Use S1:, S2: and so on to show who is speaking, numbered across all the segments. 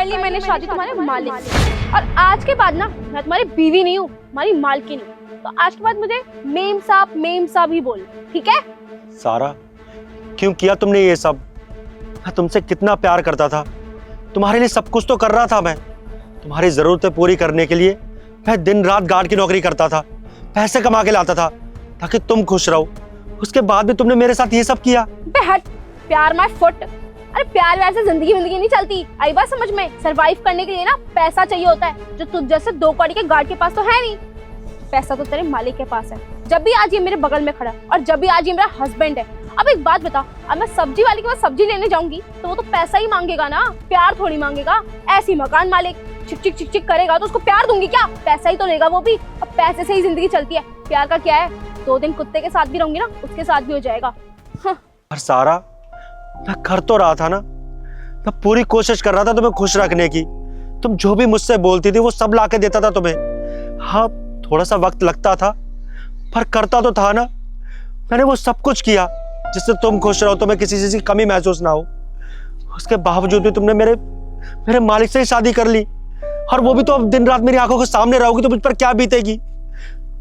S1: कर ली मैंने शादी तुम्हारे मालिक से। और आज के बाद ना मैं तुम्हारी बीवी नहीं हूँ, तुम्हारी मालकिन हूँ। तो आज के बाद मुझे मेम साहब ही बोल, ठीक है?
S2: सारा, क्यों किया तुमने ये सब? मैं तुमसे कितना प्यार करता था, तुम्हारे लिए सब कुछ तो कर रहा था मैं। तुम्हारी जरूरतें पूरी करने के लिए मैं दिन रात गार्ड की नौकरी करता था, पैसे कमा के लाता था ताकि तुम खुश रहो। उसके बाद भी तुमने मेरे साथ ये सब किया।
S1: बे हट, प्यार माय फुट। अरे प्यार व्यार से जिंदगी नहीं चलती, आई बात समझ में? सरवाइव करने के लिए ना पैसा चाहिए होता है, जो तुझ जैसे 2 कौड़ी के गार्ड के पास तो है नहीं। पैसा तो तेरे मालिक के पास है। जब भी आज ये मेरे बगल में खड़ा और जब भी आज ये मेरा हस्बैंड है। अब एक बात बता, अब मैं सब्जी वाले के पास सब्जी लेने जाऊंगी तो वो तो पैसा ही मांगेगा ना, प्यार थोड़ी मांगेगा। ऐसी मकान मालिक चिक चिक करेगा तो उसको प्यार दूंगी क्या? पैसा ही तो लेगा वो भी। अब पैसे से ही जिंदगी चलती है, प्यार का क्या है? 2 दिन कुत्ते के साथ भी रहूंगी ना, उसके साथ भी हो जाएगा।
S2: पर सारा, मैं कर तो रहा था ना, मैं पूरी कोशिश कर रहा था तुम्हें खुश रखने की। तुम जो भी मुझसे बोलती थी वो सब लाके देता था तुम्हें। हाँ, थोड़ा सा वक्त लगता था पर करता तो था ना। मैंने वो सब कुछ किया जिससे तुम खुश रहो, तुम्हें किसी चीज की कमी महसूस ना हो। उसके बावजूद भी तुमने मेरे मालिक से ही शादी कर ली, और वो भी तो अब दिन रात मेरी आंखों के सामने रहोगी तो मुझ पर क्या बीतेगी।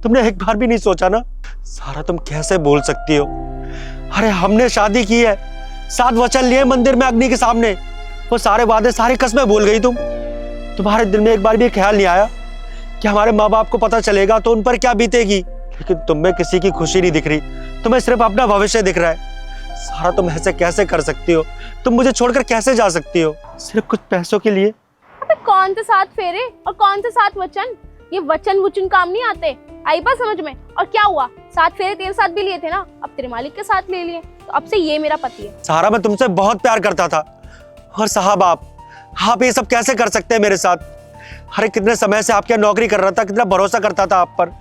S2: तुमने एक बार भी नहीं सोचा ना? सारा, तुम कैसे बोल सकती हो? अरे हमने शादी की है, 7 वचन लिए मंदिर में अग्नि के सामने, वो सारे वादे सारी कस्में भूल गई तुम। तुम्हारे दिल में एक बार भी ख्याल नहीं आया कि हमारे माँ बाप को पता चलेगा तो उन पर क्या बीतेगी? लेकिन तुम में किसी की खुशी नहीं दिख रही, तुम्हें सिर्फ अपना भविष्य दिख रहा है। सारा, तुम ऐसे कैसे कर सकती हो? तुम मुझे छोड़कर कैसे जा सकती हो सिर्फ कुछ पैसों के लिए?
S1: अबे कौन से 7 फेरे और कौन से 7 वचन? ये वचन काम नहीं आते, आई बात समझ में? और क्या हुआ, 7 फेरे तेरे साथ भी लिए थे ना, अब तेरे मालिक के साथ ले लिए, तो अब से ये मेरा पति है।
S2: सारा, मैं तुमसे बहुत प्यार करता था, और साहब आप ये सब कैसे कर सकते हैं मेरे साथ? अरे कितने समय से आपके यहाँ नौकरी कर रहा था, कितना भरोसा करता था आप पर।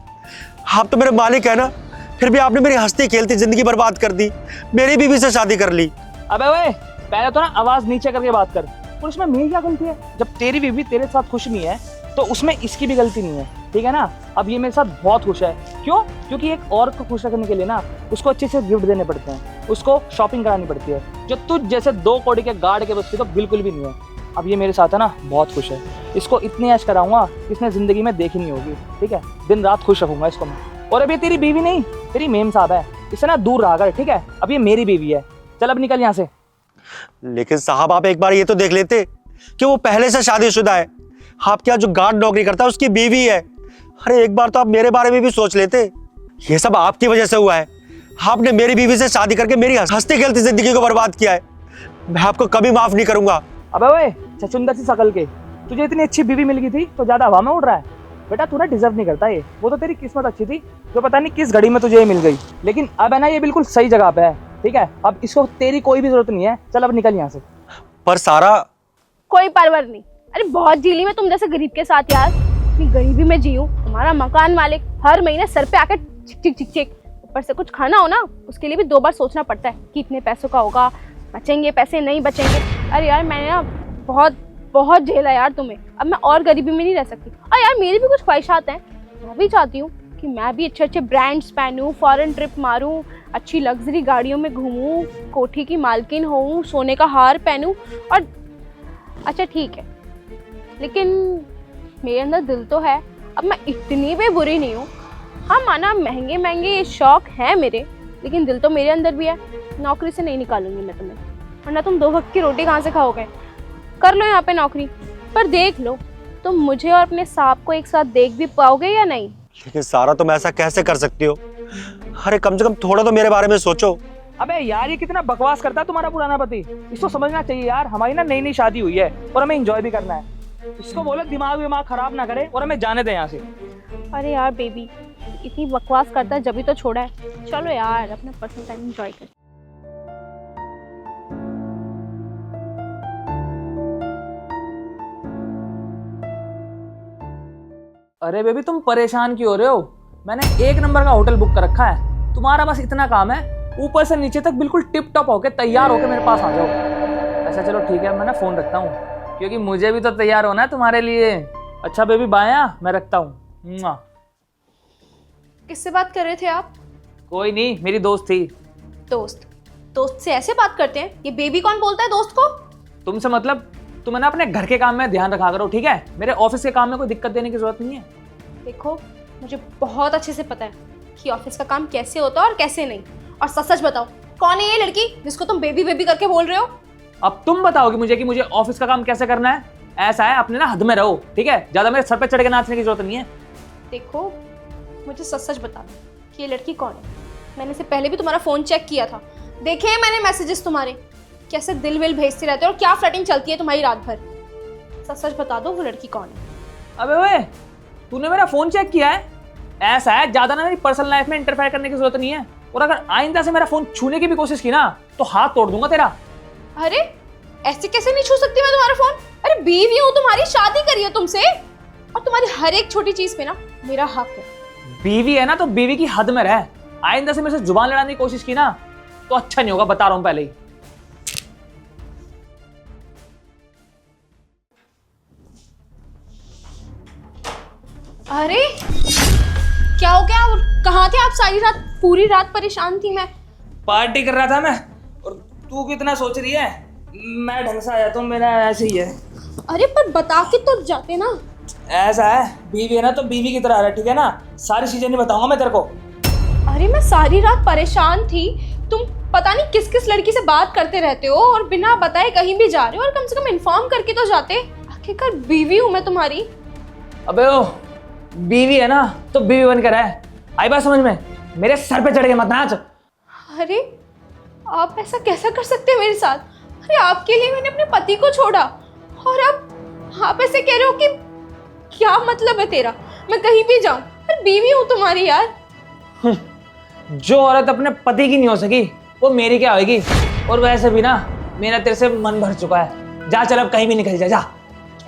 S2: आप तो मेरे मालिक है ना, फिर भी आपने मेरी हंसती खेलती जिंदगी बर्बाद कर दी, मेरी बीवी से शादी कर ली।
S3: अबे ओए, पहले तो ना आवाज नीचे करके बात कर। और उसमें मेरी क्या गलती है? जब तेरी बीवी तेरे साथ खुश नहीं है तो उसमें इसकी भी गलती नहीं है, ठीक है ना? अब ये मेरे साथ बहुत खुश है। क्यों? क्योंकि एक औरत को खुश रखने के लिए ना उसको अच्छे से गिफ्ट देने पड़ते हैं, उसको शॉपिंग करानी पड़ती है, जो तुझ जैसे 2 कौड़ी के गार्ड के बस की तो बिल्कुल भी नहीं है। अब ये मेरे साथ है ना, बहुत खुश है। इसको इतनी ऐश कराऊंगा इसने जिंदगी में देखी नहीं होगी, ठीक है? दिन रात खुश रखूंगा इसको मैं। और अब ये तेरी बीवी नहीं, तेरी मेम साहब है, इससे ना दूर रहा कर, ठीक है? अब ये मेरी बीवी है, चल अब निकल यहाँ से।
S2: लेकिन साहब, आप एक बार ये तो देख लेते कि वो पहले से शादीशुदा है। आपके यहाँ जो गार्ड नौकरी करता है उसकी बीवी है। अरे एक बार तो आप मेरे बारे में भी सोच लेते। ये सब आपकी वजह से हुआ है। आपने मेरी बीवी से शादी करके मेरी हंसती खेलती जिंदगी को बर्बाद किया है। मैं आपको कभी माफ नहीं करूंगा।
S3: अबे ओए, छछुंदर सी शकल के, तुझे इतनी अच्छी बीवी मिल गई थी तो ज्यादा हवा में उड़ रहा है? बेटा तू ना डिजर्व नहीं करता ये, वो तो तेरी किस्मत अच्छी थी जो पता नहीं किस घड़ी में तुझे ये मिल गई। लेकिन अब है ना, ये बिल्कुल सही जगह पे है, ठीक है? अब इसको तेरी कोई भी जरूरत नहीं है, चल अब निकल यहाँ से।
S2: पर सारा,
S1: कोई परवर नहीं। अरे बहुत झीली में तुम जैसे गरीब के साथ यार, इतनी गरीबी में जीऊं। तुम्हारा मकान मालिक हर महीने सर पे आकर चिक ऊपर से कुछ खाना हो ना, उसके लिए भी 2 बार सोचना पड़ता है कि इतने पैसों का होगा, बचेंगे पैसे नहीं बचेंगे। अरे यार मैंने ना बहुत झेला यार तुम्हें, अब मैं और गरीबी में नहीं रह सकती। और यार मेरी भी कुछ ख्वाहिशात हैं, मैं भी चाहती हूँ कि मैं भी अच्छे ब्रांड्स पहनूं, फॉरेन ट्रिप मारूं, अच्छी लग्जरी गाड़ियों में घूमूं, कोठी की मालकिन होऊं, सोने का हार पहनूं। और अच्छा ठीक है, लेकिन मेरे अंदर दिल तो है, अब मैं इतनी भी बुरी नहीं हूँ। हाँ माना महंगे शौक हैं मेरे, लेकिन दिल तो मेरे अंदर भी है। नौकरी से नहीं निकालूंगी मैं तुम्हें, वरना तुम 2 वक्त की रोटी कहाँ से खाओगे? कर लो यहाँ पे नौकरी, पर देख लो तुम मुझे और अपने सांप को एक साथ देख भी पाओगे या नहीं?
S2: लेकिन सारा, तुम ऐसा कैसे कर सकती हो? अरे कम से कम थोड़ा तो मेरे बारे में सोचो।
S3: अबे यार, ये कितना बकवास करता है तुम्हारा पुराना पति। इसको समझना चाहिए यार, हमारी ना नई शादी हुई है और हमें एंजॉय भी करना है। इसको बोलो दिमाग खराब ना करे और हमें जाने दे यहाँ से।
S1: अरे यार बेबी, इतनी बकवास करता है जब तो छोड़ा है। चलो यार अपना पर्सनल टाइम एंजॉय कर।
S3: अरे बेबी, तुम परेशान क्यों हो रहे हो? मैंने 1 नंबर का होटल बुक कर रखा है, तुम्हारा बस इतना काम है ऊपर से नीचे तक बिल्कुल टिप टॉप होके तैयार होके मेरे पास आ जाओ। अच्छा चलो ठीक है, मैं ना फोन रखता हूँ क्योंकि मुझे भी तो तैयार होना है तुम्हारे लिए। अच्छा बेबी बाय, मैं रखता हूँ।
S4: किससे बात कर रहे थे आप?
S3: कोई नहीं, मेरी दोस्त थी।
S4: दोस्त से ऐसे बात करते हैं? ये बेबी कौन बोलता है दोस्त को?
S3: तुमसे मतलब तुम है ना अपने घर के काम में ध्यान रखा करो, ठीक है? मेरे ऑफिस के काम में कोई दिक्कत देने की जरूरत नहीं है।
S1: देखो, मुझे बहुत अच्छे से पता है कि ऑफिस का काम कैसे होता है और कैसे नहीं। और सच सच बताओ, कौन है ये लड़की जिसको तुम बेबी बेबी करके बोल रहे हो?
S3: अब तुम बताओगे मुझे कि मुझे ऑफिस का काम कैसे करना है? ऐसा है, अपने ना हद में रहो, ठीक है? ज्यादा मेरे सर पे चढ़ के नाचने की जरूरत नहीं है।
S1: देखो, मुझे सच सच बता दो कि ये लड़की कौन है। मैंने इससे पहले भी तुम्हारा फ़ोन चेक किया था, देखे हैं मैंने मैसेजेस तुम्हारे, कैसे दिल विल भेजते रहते हो और क्या फ्लर्टिंग चलती है तुम्हारी रात भर। सच सच बता दो वो लड़की कौन है।
S3: अबे ओए, तूने मेरा फोन चेक किया है? ऐसा है, ज्यादा ना मेरी पर्सनल लाइफ में इंटरफेयर करने की जरूरत नहीं है। और अगर आइंदा से मेरा फोन छूने की भी कोशिश की ना तो हाथ तोड़ दूंगा तेरा।
S1: अरे ऐसे कैसे नहीं छू सकती मैं तुम्हारा फोन? अरे बीवी हूँ तुम्हारी, शादी करी है तुमसे, और तुम्हारी हर एक छोटी चीज पे ना मेरा हक है।
S3: बीवी है ना तो बीवी की हद में रह। आइंदा से मेरे से जुबान लड़ाने की कोशिश की ना तो अच्छा नहीं होगा, बता रहा हूं पहले ही।
S1: अरे क्या हो गया? और कहाँ थे आप सारी रात? पूरी रात परेशान थी मैं।
S3: पार्टी कर रहा था मैं, और तू कितना सोच रही है? मैं ढंग से आ जाता हूँ, मेरा ऐसे ही है।
S1: अरे पर बता के तो जाते ना।
S3: ऐसा है, बीवी है ना तो बीवी की तरह रह, ठीक है ना? सारी चीजें नहीं बताऊंगा मैं तेरे को।
S1: अरे मैं सारी रात परेशान थी, तुम पता नहीं किस किस लड़की से बात करते रहते हो और बिना बताए कहीं भी जा रहे हो, और कम से कम इन्फॉर्म करके तो जाते। आखिरकार बीवी हूँ मैं तुम्हारी।
S3: अबे ओ, बीवी है ना तो बीवी बनकर है। आई बात समझ में? मेरे सर पे चढ़ के मत नाच।
S1: अरे आप ऐसा कैसा कर सकते हैं मेरे साथ? अरे आपके लिए मैंने अपने पति को छोड़ा और अब आप ऐसे कह रहे हो कि क्या मतलब है तेरा मैं कहीं भी जाऊं? अरे बीवी हूँ तुम्हारी यार।
S3: जो औरत अपने पति की नहीं हो सकी वो मेरी क्या होगी? और वैसे भी ना मेरा तेरे से मन भर चुका है। जा चल, अब कहीं भी निकल जा।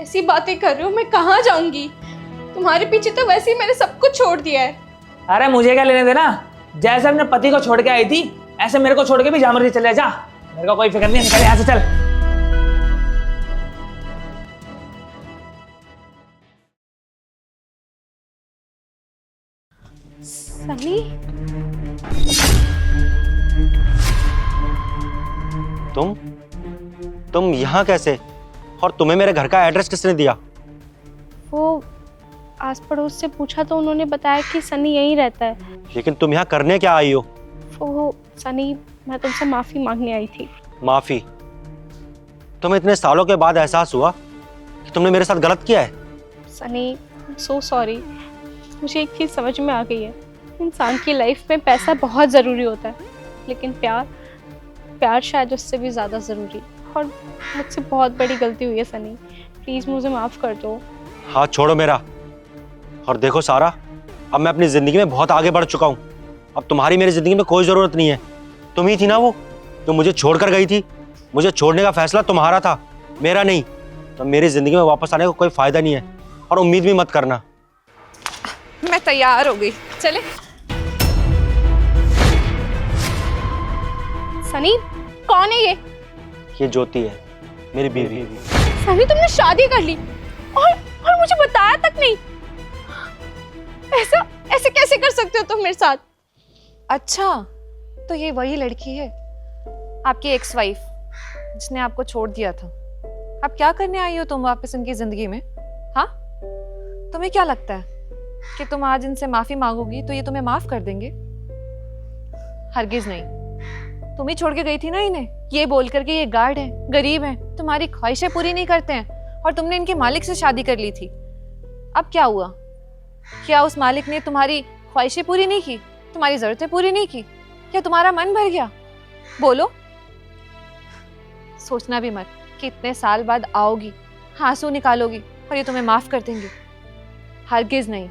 S1: ऐसी बातें कर रहे हो, मैं कहाँ जाऊंगी? तुम्हारे पीछे तो वैसे ही मैंने सब कुछ छोड़ दिया है।
S3: अरे मुझे क्या लेने देना? जैसे अपने पति को छोड़ के आई थी ऐसे मेरे को छोड़ के भी जा मर्जी चले जा। मेरे को कोई फिक्र नहीं, निकल यहाँ से, चल।
S1: सनी,
S2: तुम यहाँ कैसे? और तुम्हें मेरे घर का एड्रेस किसने दिया?
S1: वो आस पड़ोस से पूछा तो उन्होंने बताया कि सनी यहीं रहता है।
S2: लेकिन तुम यहाँ करने क्या आई हो?
S1: वो सनी, मैं तुमसे माफ़ी मांगने आई थी।
S2: माफी? तुम्हें इतने सालों के बाद एहसास हुआ कि तुमने मेरे साथ गलत किया है?
S1: Sunny, so sorry. मुझे एक चीज़ समझ में आ गई है, इंसान की लाइफ में पैसा बहुत ज़रूरी होता है, लेकिन प्यार शायद उससे भी ज़्यादा ज़रूरी। और मुझसे बहुत बड़ी गलती हुई है सनी, प्लीज़ मुझे माफ़ कर दो।
S2: हाथ छोड़ो मेरा। और देखो सारा, अब मैं अपनी ज़िंदगी में बहुत आगे बढ़ चुका हूँ। अब तुम्हारी मेरी ज़िंदगी में कोई ज़रूरत नहीं है। तुम ही थी ना वो जो मुझे छोड़कर गई थी। मुझे छोड़ने का फैसला तुम्हारा था, मेरा नहीं। तो मेरी ज़िंदगी में वापस आने का कोई फ़ायदा नहीं है, और उम्मीद भी मत करना।
S4: मैं तैयार हो गई, चले।
S1: सनी, कौन है ये?
S2: ये ज्योति है, मेरी बीवी।
S1: सनी, तुमने शादी कर ली और मुझे बताया तक नहीं। ऐसे कैसे कर सकते हो तुम मेरे साथ?
S4: अच्छा, तो ये वही लड़की है, आपकी एक्स वाइफ, जिसने आपको छोड़ दिया था। अब क्या करने आई हो तुम वापस इनकी जिंदगी में? हाँ, तुम्हें क्या लगता है कि तुम आज इनसे माफी मांगोगी तो ये तुम्हें माफ कर देंगे? हरगिज नहीं। तुम ही छोड़ के गई थी ना इन्हें, ये बोल कर के ये गार्ड है, गरीब है, तुम्हारी ख्वाहिशें पूरी नहीं करते हैं, और तुमने इनके मालिक से शादी कर ली थी। अब क्या हुआ? क्या उस मालिक ने तुम्हारी ख्वाहिशें पूरी नहीं की, तुम्हारी जरूरतें पूरी नहीं की? क्या तुम्हारा मन भर गया? बोलो। सोचना भी मत कि इतने साल बाद आओगी, आंसू निकालोगी और ये तुम्हें माफ कर देंगे। हरगिज नहीं।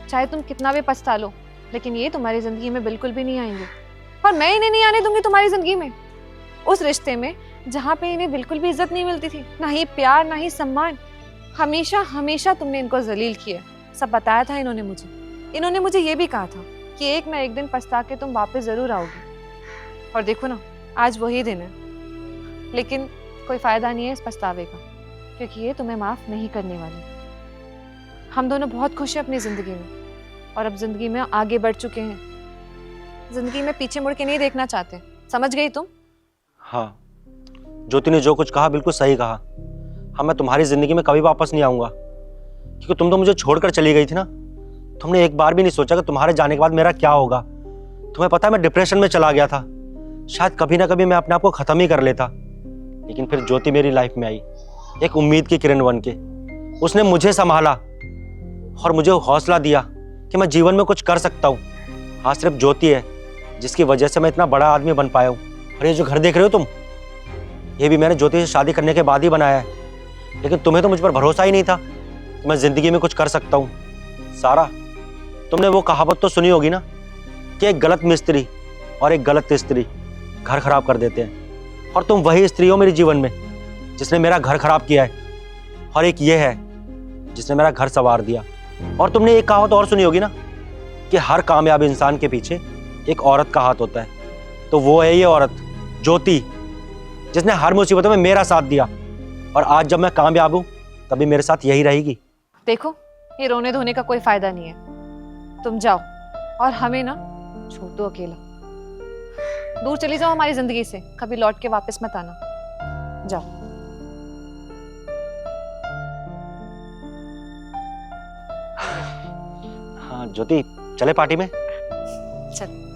S4: चाहे तुम कितना भी पछता लो, लेकिन ये तुम्हारी जिंदगी में बिल्कुल भी नहीं आएंगे, और मैं इन्हें नहीं आने दूंगी तुम्हारी जिंदगी में। उस रिश्ते में जहाँ पे इन्हें बिल्कुल भी इज्जत नहीं मिलती थी, ना ही प्यार, ना ही सम्मान। हमेशा हमेशा तुमने इनको जलील किया। सब बताया था इन्होंने मुझे। इन्होंने मुझे ये भी कहा था कि एक ना एक दिन पछता के तुम वापस जरूर आओगी। और देखो ना, आज वही दिन है। लेकिन कोई फायदा नहीं है इस पछतावे का, क्योंकि ये तुम्हें माफ नहीं करने वाले। हम दोनों बहुत खुश हैं अपनी जिंदगी में, और अब जिंदगी में आगे बढ़ चुके हैं। जिंदगी में पीछे मुड़ के नहीं देखना चाहते। समझ गई तुम?
S2: हाँ, ज्योति ने जो कुछ कहा बिल्कुल सही कहा। हाँ, मैं तुम्हारी जिंदगी में कभी वापस नहीं आऊंगा, क्योंकि तुम तो मुझे छोड़कर चली गई थी ना। तुमने एक बार भी नहीं सोचा कि तुम्हारे जाने के बाद मेरा क्या होगा। तुम्हें पता है मैं डिप्रेशन में चला गया था, शायद कभी ना कभी मैं अपने आप को खत्म ही कर लेता। लेकिन फिर ज्योति मेरी लाइफ में आई, एक उम्मीद की किरण बन के। उसने मुझे संभाला और मुझे हौसला दिया कि मैं जीवन में कुछ कर सकता हूँ। हाँ, सिर्फ ज्योति है जिसकी वजह से मैं इतना बड़ा आदमी बन पाया हूँ। और ये जो घर देख रहे हो तुम, ये भी मैंने ज्योति से शादी करने के बाद ही बनाया है। लेकिन तुम्हें तो मुझ पर भरोसा ही नहीं था कि मैं जिंदगी में कुछ कर सकता हूँ। सारा, तुमने वो कहावत तो सुनी होगी ना कि एक गलत मिस्त्री और एक गलत स्त्री घर खराब कर देते हैं। और तुम वही स्त्री हो मेरे जीवन में जिसने मेरा घर खराब किया है, और एक ये है जिसने मेरा घर संवार दिया। और तुमने एक कहावत और सुनी होगी ना कि हर कामयाब इंसान के पीछे एक औरत का हाथ होता है। तो वो है ये औरत ज्योति, जिसने हर मुसीबतों में मेरा साथ दिया। और आज जब मैं कामयाब हूं तभी मेरे साथ यही रहेगी।
S4: देखो, ये रोने धोने का कोई फायदा नहीं है। तुम जाओ और हमें ना छोड़ दो अकेला। दूर चली जाओ हमारी जिंदगी से, कभी लौट के वापस मत आना। जाओ।
S2: हाँ ज्योति, चले पार्टी में?
S4: चल।